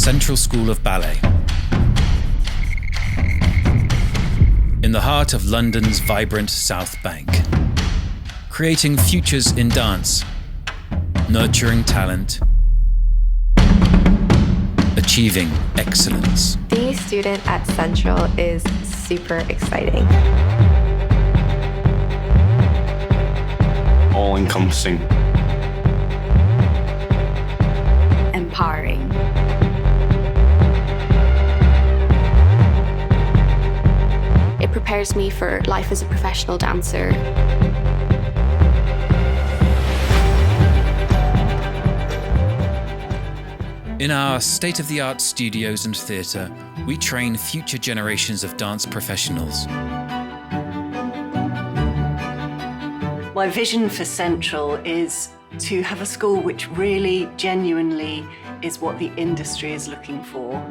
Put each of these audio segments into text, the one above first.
Central School of Ballet. In the heart of London's vibrant South Bank. Creating futures in dance. Nurturing talent. Achieving excellence. Being a student at Central is super exciting. All-encompassing. Empowering. It prepares me for life as a professional dancer. In our state-of-the-art studios and theatre, we train future generations of dance professionals. My vision for Central is to have a school which really, genuinely is what the industry is looking for.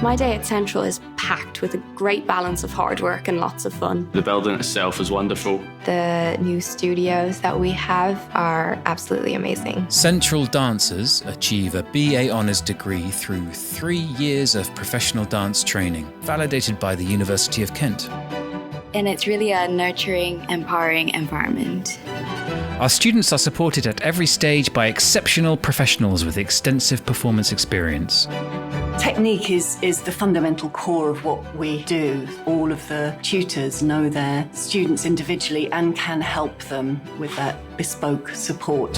My day at Central is packed with a great balance of hard work and lots of fun. The building itself is wonderful. The new studios that we have are absolutely amazing. Central dancers achieve a BA Honours degree through 3 years of professional dance training, validated by the University of Kent. And it's really a nurturing, empowering environment. Our students are supported at every stage by exceptional professionals with extensive performance experience. Technique is the fundamental core of what we do. All of the tutors know their students individually and can help them with that bespoke support.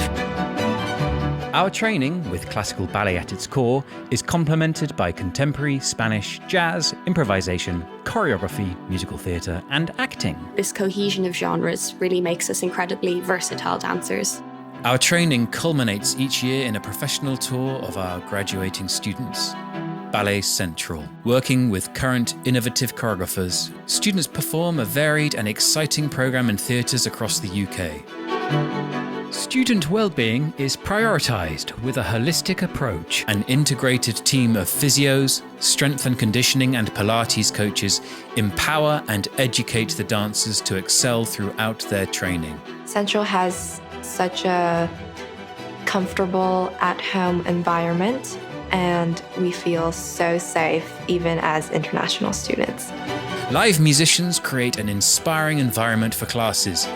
Our training, with classical ballet at its core, is complemented by contemporary, Spanish, jazz, improvisation, choreography, musical theatre, and acting. This cohesion of genres really makes us incredibly versatile dancers. Our training culminates each year in a professional tour of our graduating students. Ballet Central. Working with current innovative choreographers, students perform a varied and exciting programme in theatres across the UK. Student well-being is prioritised with a holistic approach. An integrated team of physios, strength and conditioning and Pilates coaches empower and educate the dancers to excel throughout their training. Central has such a comfortable at-home environment, and we feel so safe even as international students. Live musicians create an inspiring environment for classes.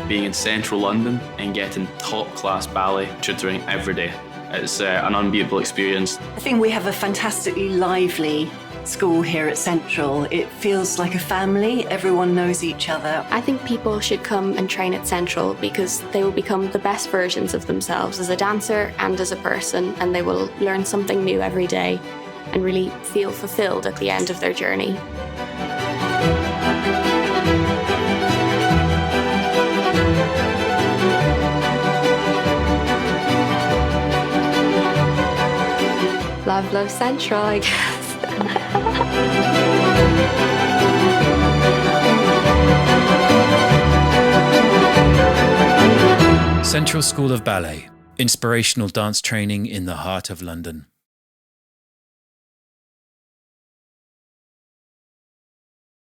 Being in central London and getting top-class ballet tutoring every day. It's an unbeatable experience. I think we have a fantastically lively school here at Central. It feels like a family. Everyone knows each other. I think people should come and train at Central because they will become the best versions of themselves as a dancer and as a person, and they will learn something new every day and really feel fulfilled at the end of their journey. Love Central, I guess. Central School of Ballet. Inspirational dance training in the heart of London.